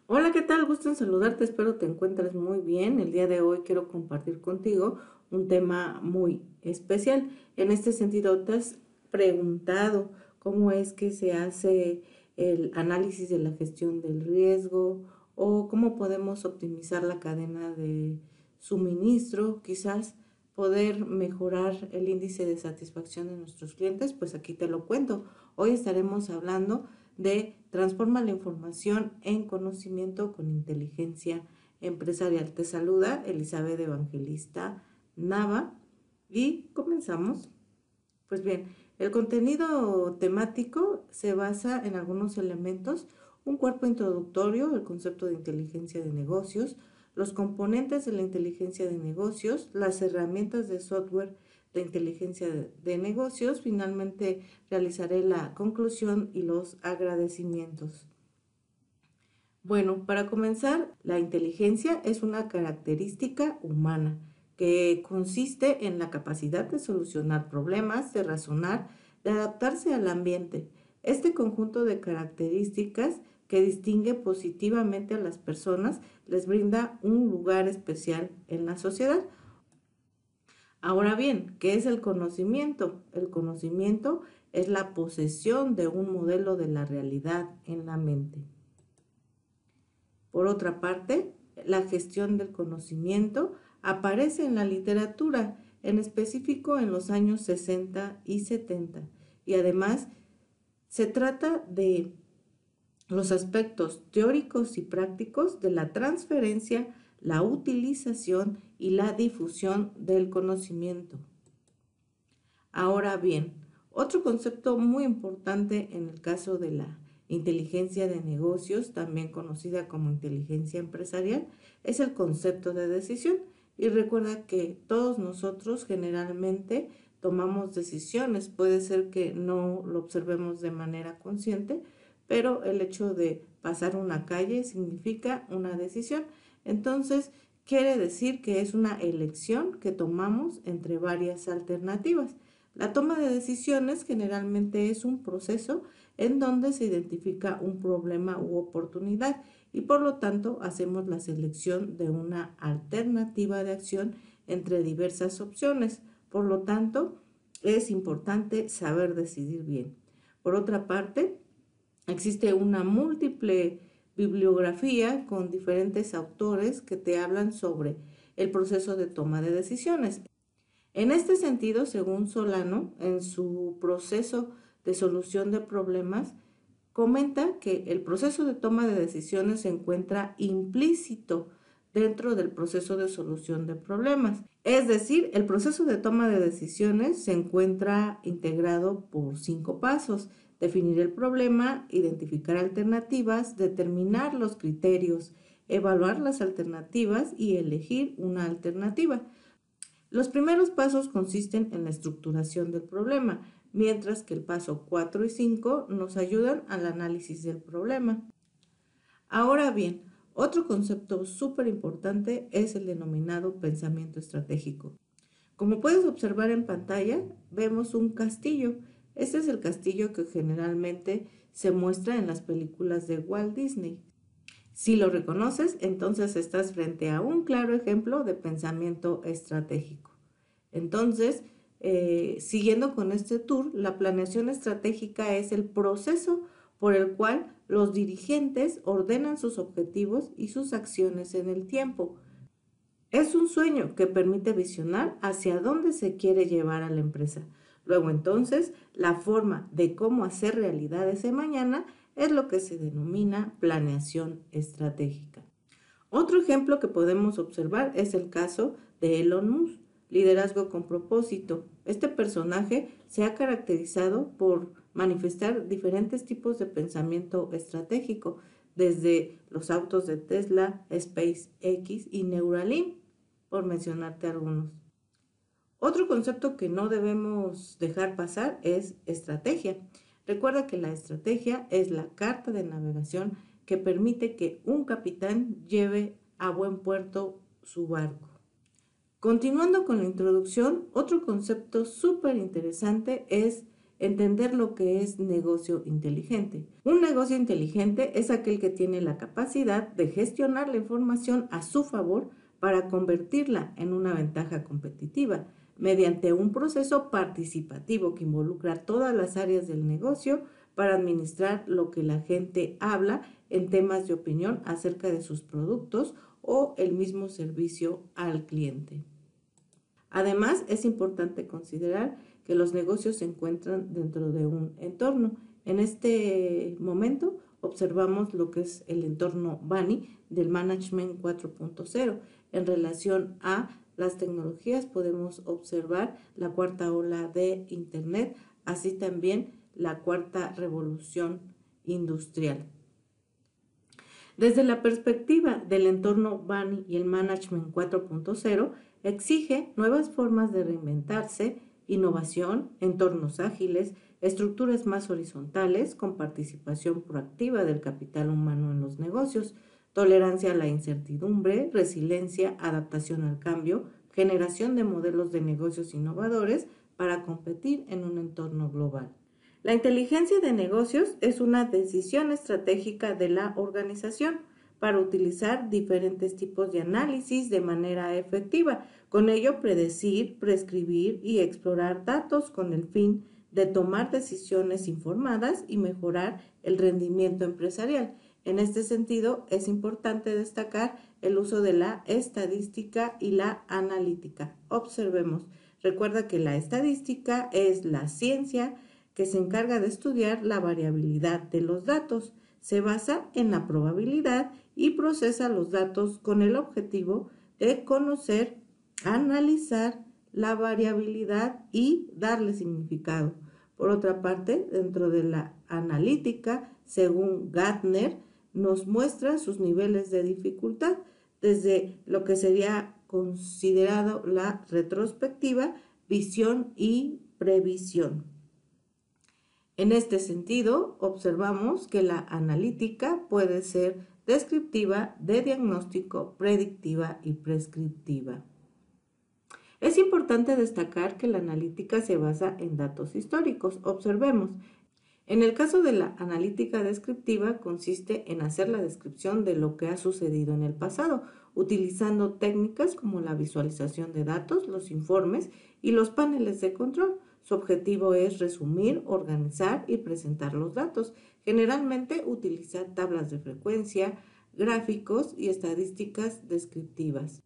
Hola, ¿qué tal? Gusto en saludarte, espero te encuentres muy bien. El día de hoy quiero compartir contigo un tema muy especial. En este sentido, ¿te has preguntado cómo es que se hace el análisis de la gestión del riesgo o cómo podemos optimizar la cadena de suministro? Quizás poder mejorar el índice de satisfacción de nuestros clientes, pues aquí te lo cuento. Hoy estaremos hablando de transforma la información en conocimiento con inteligencia empresarial. Te saluda Elizabeth Evangelista Nava y comenzamos. Pues bien, el contenido temático se basa en algunos elementos: un cuerpo introductorio, el concepto de inteligencia de negocios, los componentes de la inteligencia de negocios, las herramientas de software de inteligencia de negocios. Finalmente realizaré la conclusión y los agradecimientos. Bueno, para comenzar, la inteligencia es una característica humana que consiste en la capacidad de solucionar problemas, de razonar, de adaptarse al ambiente. Este conjunto de características que distingue positivamente a las personas les brinda un lugar especial en la sociedad. Ahora bien, ¿qué es el conocimiento? El conocimiento es la posesión de un modelo de la realidad en la mente. Por otra parte, la gestión del conocimiento aparece en la literatura, en específico en los años 60 y 70, y además se trata de los aspectos teóricos y prácticos de la transferencia, la utilización y la difusión del conocimiento. Ahora bien, otro concepto muy importante en el caso de la inteligencia de negocios, también conocida como inteligencia empresarial, es el concepto de decisión. Y recuerda que todos nosotros generalmente tomamos decisiones. Puede ser que no lo observemos de manera consciente, pero el hecho de pasar una calle significa una decisión. Entonces, quiere decir que es una elección que tomamos entre varias alternativas. La toma de decisiones generalmente es un proceso en donde se identifica un problema u oportunidad y por lo tanto hacemos la selección de una alternativa de acción entre diversas opciones. Por lo tanto, es importante saber decidir bien. Por otra parte, existe una múltiple bibliografía con diferentes autores que te hablan sobre el proceso de toma de decisiones. En este sentido, según Solano, en su proceso de solución de problemas, comenta que el proceso de toma de decisiones se encuentra implícito dentro del proceso de solución de problemas. Es decir, el proceso de toma de decisiones se encuentra integrado por 5 pasos: definir el problema, identificar alternativas, determinar los criterios, evaluar las alternativas y elegir una alternativa. Los primeros pasos consisten en la estructuración del problema, mientras que el paso 4 y 5 nos ayudan al análisis del problema. Ahora bien, otro concepto súper importante es el denominado pensamiento estratégico. Como puedes observar en pantalla, vemos un castillo. Este es el castillo que generalmente se muestra en las películas de Walt Disney. Si lo reconoces, entonces estás frente a un claro ejemplo de pensamiento estratégico. Entonces, siguiendo con este tour, la planeación estratégica es el proceso por el cual los dirigentes ordenan sus objetivos y sus acciones en el tiempo. Es un sueño que permite visionar hacia dónde se quiere llevar a la empresa. Luego entonces, la forma de cómo hacer realidad ese mañana es lo que se denomina planeación estratégica. Otro ejemplo que podemos observar es el caso de Elon Musk, liderazgo con propósito. Este personaje se ha caracterizado por manifestar diferentes tipos de pensamiento estratégico, desde los autos de Tesla, SpaceX y Neuralink, por mencionarte algunos. Otro concepto que no debemos dejar pasar es estrategia. Recuerda que la estrategia es la carta de navegación que permite que un capitán lleve a buen puerto su barco. Continuando con la introducción, otro concepto súper interesante es entender lo que es negocio inteligente. Un negocio inteligente es aquel que tiene la capacidad de gestionar la información a su favor para convertirla en una ventaja competitiva mediante un proceso participativo que involucra todas las áreas del negocio para administrar lo que la gente habla en temas de opinión acerca de sus productos o el mismo servicio al cliente. Además, es importante considerar que los negocios se encuentran dentro de un entorno. En este momento observamos lo que es el entorno BANI del Management 4.0. En relación a las tecnologías podemos observar la cuarta ola de Internet, así también la cuarta revolución industrial. Desde la perspectiva del entorno BANI y el Management 4.0, exige nuevas formas de reinventarse, innovación, entornos ágiles, estructuras más horizontales con participación proactiva del capital humano en los negocios, tolerancia a la incertidumbre, resiliencia, adaptación al cambio, generación de modelos de negocios innovadores para competir en un entorno global. La inteligencia de negocios es una decisión estratégica de la organización para utilizar diferentes tipos de análisis de manera efectiva. Con ello, predecir, prescribir y explorar datos con el fin de tomar decisiones informadas y mejorar el rendimiento empresarial. En este sentido, es importante destacar el uso de la estadística y la analítica. Observemos. Recuerda que la estadística es la ciencia que se encarga de estudiar la variabilidad de los datos. Se basa en la probabilidad y procesa los datos con el objetivo de conocer, analizar la variabilidad y darle significado. Por otra parte, dentro de la analítica, según Gartner, nos muestra sus niveles de dificultad, desde lo que sería considerado la retrospectiva, visión y previsión. En este sentido, observamos que la analítica puede ser descriptiva, de diagnóstico, predictiva y prescriptiva. Es importante destacar que la analítica se basa en datos históricos. Observemos. En el caso de la analítica descriptiva, consiste en hacer la descripción de lo que ha sucedido en el pasado, utilizando técnicas como la visualización de datos, los informes y los paneles de control. Su objetivo es resumir, organizar y presentar los datos. Generalmente utiliza tablas de frecuencia, gráficos y estadísticas descriptivas.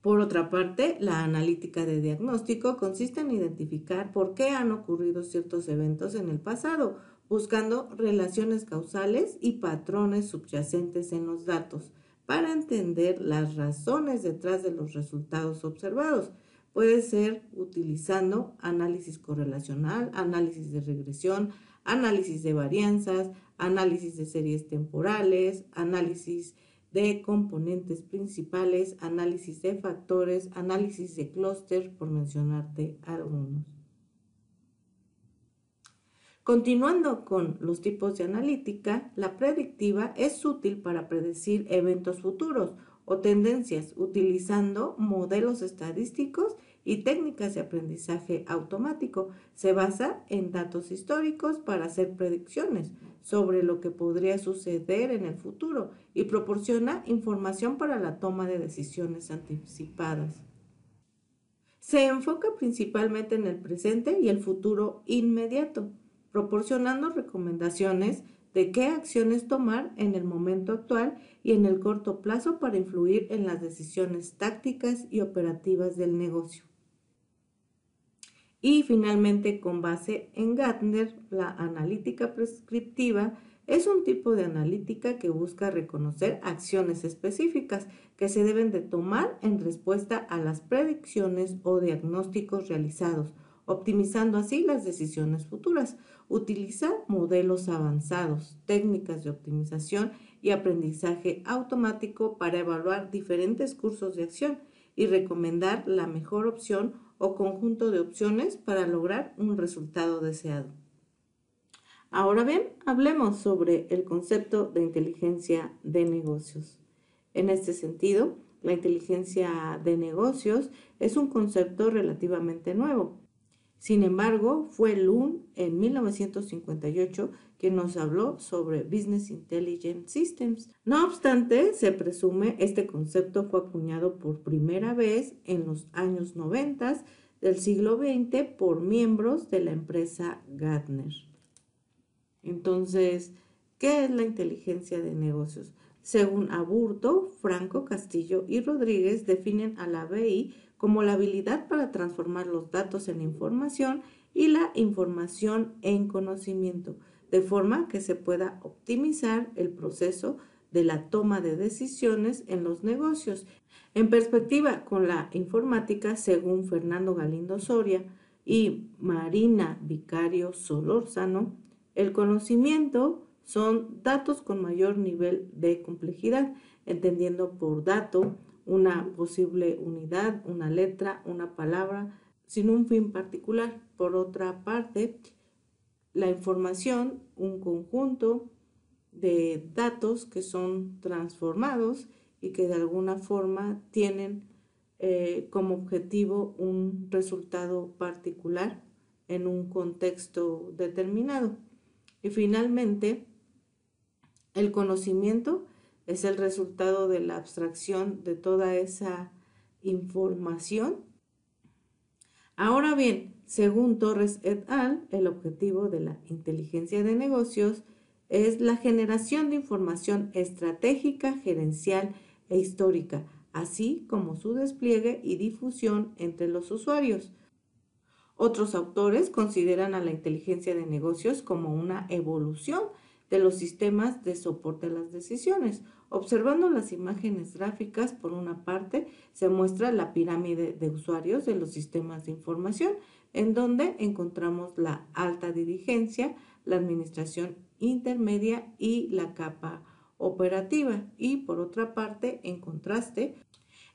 Por otra parte, la analítica de diagnóstico consiste en identificar por qué han ocurrido ciertos eventos en el pasado, buscando relaciones causales y patrones subyacentes en los datos para entender las razones detrás de los resultados observados. Puede ser utilizando análisis correlacional, análisis de regresión, análisis de varianzas, análisis de series temporales, análisis de componentes principales, análisis de factores, análisis de clúster, por mencionarte algunos. Continuando con los tipos de analítica, la predictiva es útil para predecir eventos futuros o tendencias utilizando modelos estadísticos y técnicas de aprendizaje automático. Se basa en datos históricos para hacer predicciones sobre lo que podría suceder en el futuro y proporciona información para la toma de decisiones anticipadas. Se enfoca principalmente en el presente y el futuro inmediato, proporcionando recomendaciones de qué acciones tomar en el momento actual y en el corto plazo para influir en las decisiones tácticas y operativas del negocio. Y finalmente, con base en Gartner, la analítica prescriptiva es un tipo de analítica que busca reconocer acciones específicas que se deben de tomar en respuesta a las predicciones o diagnósticos realizados, optimizando así las decisiones futuras. Utiliza modelos avanzados, técnicas de optimización y aprendizaje automático para evaluar diferentes cursos de acción y recomendar la mejor opción o conjunto de opciones para lograr un resultado deseado. Ahora bien, hablemos sobre el concepto de inteligencia de negocios. En este sentido, la inteligencia de negocios es un concepto relativamente nuevo. Sin embargo, fue Loon en 1958 quien nos habló sobre Business Intelligence Systems. No obstante, se presume este concepto fue acuñado por primera vez en los años 90 del siglo XX por miembros de la empresa Gartner. Entonces, ¿qué es la inteligencia de negocios? Según Aburto, Franco, Castillo y Rodríguez definen a la BI como la habilidad para transformar los datos en información y la información en conocimiento, de forma que se pueda optimizar el proceso de la toma de decisiones en los negocios. En perspectiva con la informática, según Fernando Galindo Soria y Marina Vicario Solórzano, el conocimiento son datos con mayor nivel de complejidad, entendiendo por dato una posible unidad, una letra, una palabra, sin un fin particular. Por otra parte, la información, un conjunto de datos que son transformados y que de alguna forma tienen como objetivo un resultado particular en un contexto determinado. Y finalmente, el conocimiento es el resultado de la abstracción de toda esa información. Ahora bien, según Torres et al., el objetivo de la inteligencia de negocios es la generación de información estratégica, gerencial e histórica, así como su despliegue y difusión entre los usuarios. Otros autores consideran a la inteligencia de negocios como una evolución de los sistemas de soporte a las decisiones. Observando las imágenes gráficas, por una parte, se muestra la pirámide de usuarios de los sistemas de información, en donde encontramos la alta dirigencia, la administración intermedia y la capa operativa. Y por otra parte, en contraste,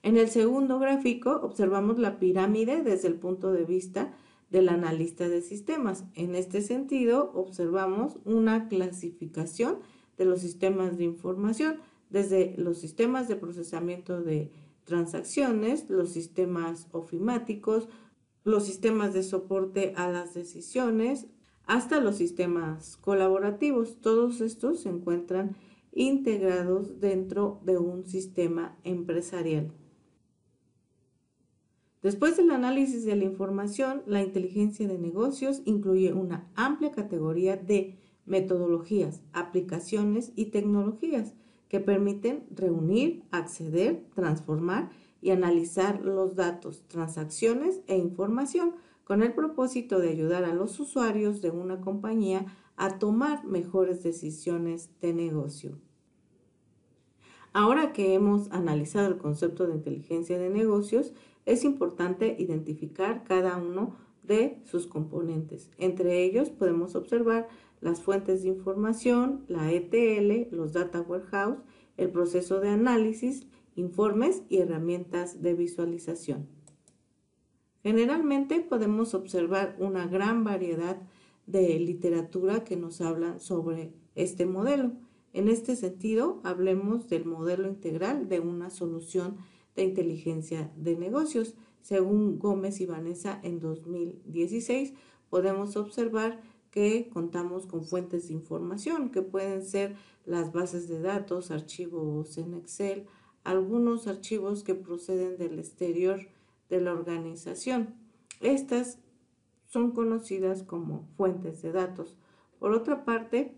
en el segundo gráfico observamos la pirámide desde el punto de vista del analista de sistemas. En este sentido, observamos una clasificación de los sistemas de información, desde los sistemas de procesamiento de transacciones, los sistemas ofimáticos, los sistemas de soporte a las decisiones, hasta los sistemas colaborativos. Todos estos se encuentran integrados dentro de un sistema empresarial. Después del análisis de la información, la inteligencia de negocios incluye una amplia categoría de metodologías, aplicaciones y tecnologías que permiten reunir, acceder, transformar y analizar los datos, transacciones e información con el propósito de ayudar a los usuarios de una compañía a tomar mejores decisiones de negocio. Ahora que hemos analizado el concepto de inteligencia de negocios, es importante identificar cada uno de sus componentes. Entre ellos podemos observar las fuentes de información, la ETL, los data warehouse, el proceso de análisis, informes y herramientas de visualización. Generalmente podemos observar una gran variedad de literatura que nos habla sobre este modelo. En este sentido, hablemos del modelo integral de una solución de inteligencia de negocios. Según Gómez y Vanessa en 2016, podemos observar que contamos con fuentes de información que pueden ser las bases de datos, archivos en Excel, algunos archivos que proceden del exterior de la organización. Estas son conocidas como fuentes de datos. Por otra parte,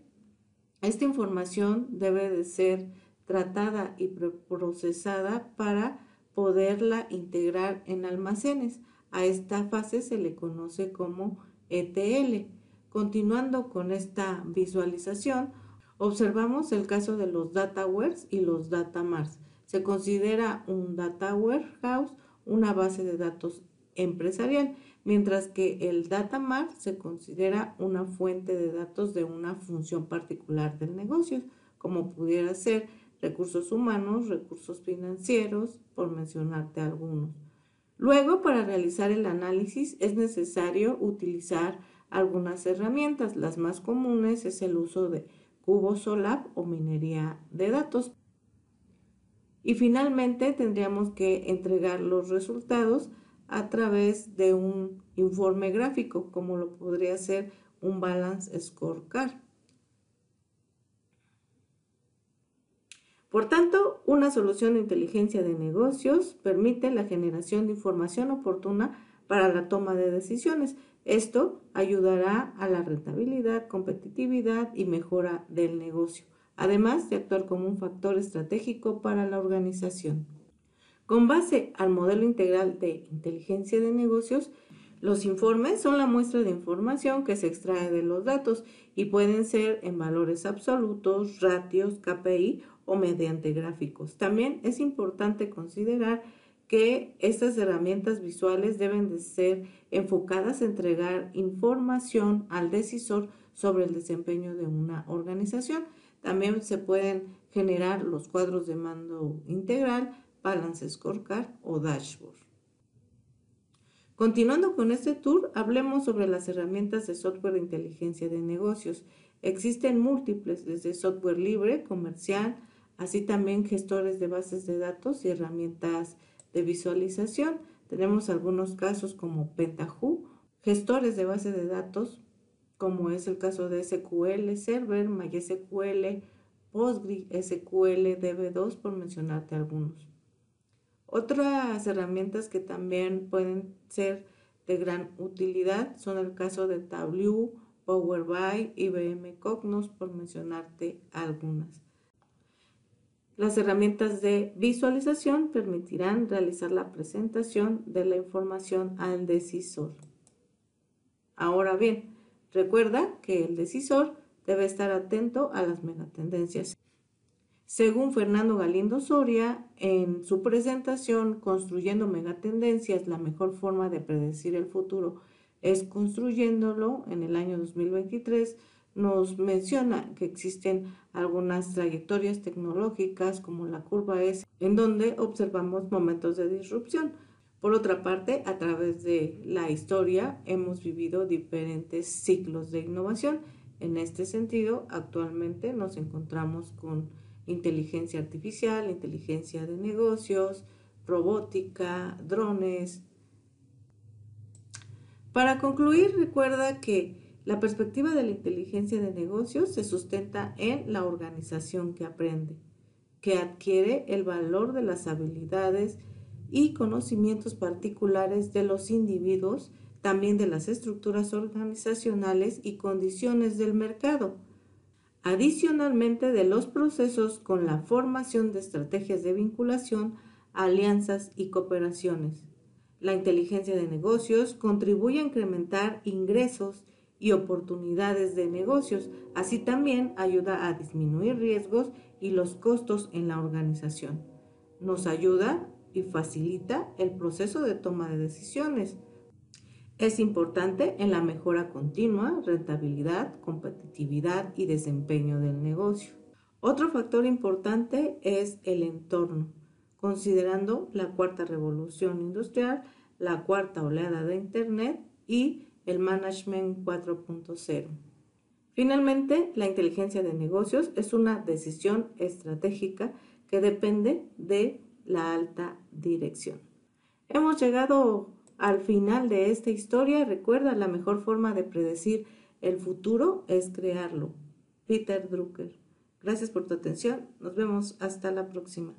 esta información debe de ser tratada y procesada para poderla integrar en almacenes. A esta fase se le conoce como ETL. Continuando con esta visualización, observamos el caso de los data wares y los data marts. Se considera un data warehouse una base de datos empresarial, mientras que el data mart se considera una fuente de datos de una función particular del negocio, como pudiera ser recursos humanos, recursos financieros, por mencionarte algunos. Luego, para realizar el análisis es necesario utilizar algunas herramientas. Las más comunes es el uso de CuboSolab o minería de datos. Y finalmente tendríamos que entregar los resultados a través de un informe gráfico, como lo podría ser un Balance Scorecard. Por tanto, una solución de inteligencia de negocios permite la generación de información oportuna para la toma de decisiones. Esto ayudará a la rentabilidad, competitividad y mejora del negocio, además de actuar como un factor estratégico para la organización. Con base al modelo integral de inteligencia de negocios, los informes son la muestra de información que se extrae de los datos y pueden ser en valores absolutos, ratios, KPI o mediante gráficos. También es importante considerar que estas herramientas visuales deben de ser enfocadas a entregar información al decisor sobre el desempeño de una organización. También se pueden generar los cuadros de mando integral, Balance Scorecard o Dashboard. Continuando con este tour, hablemos sobre las herramientas de software de inteligencia de negocios. Existen múltiples, desde software libre, comercial, así también gestores de bases de datos y herramientas de visualización. Tenemos algunos casos como Pentaho, gestores de base de datos, como es el caso de SQL Server, MySQL, PostgreSQL, DB2, por mencionarte algunos. Otras herramientas que también pueden ser de gran utilidad son el caso de Tableau, Power BI, IBM Cognos, por mencionarte algunas. Las herramientas de visualización permitirán realizar la presentación de la información al decisor. Ahora bien, recuerda que el decisor debe estar atento a las megatendencias. Según Fernando Galindo Soria, en su presentación Construyendo Megatendencias, la mejor forma de predecir el futuro es construyéndolo, en el año 2023, nos menciona que existen algunas trayectorias tecnológicas como la curva S, en donde observamos momentos de disrupción. Por otra parte, a través de la historia hemos vivido diferentes ciclos de innovación. En este sentido, actualmente nos encontramos con inteligencia artificial, inteligencia de negocios, robótica, drones. Para concluir, recuerda que la perspectiva de la inteligencia de negocios se sustenta en la organización que aprende, que adquiere el valor de las habilidades y conocimientos particulares de los individuos, también de las estructuras organizacionales y condiciones del mercado. Adicionalmente, de los procesos con la formación de estrategias de vinculación, alianzas y cooperaciones. La inteligencia de negocios contribuye a incrementar ingresos y oportunidades de negocios, así también ayuda a disminuir riesgos y los costos en la organización. Nos ayuda y facilita el proceso de toma de decisiones. Es importante en la mejora continua, rentabilidad, competitividad y desempeño del negocio. Otro factor importante es el entorno, considerando la cuarta revolución industrial, la cuarta oleada de Internet y el Management 4.0. Finalmente, la inteligencia de negocios es una decisión estratégica que depende de la alta dirección. Hemos llegado al final de esta historia. Recuerda, la mejor forma de predecir el futuro es crearlo. Peter Drucker. Gracias por tu atención. Nos vemos hasta la próxima.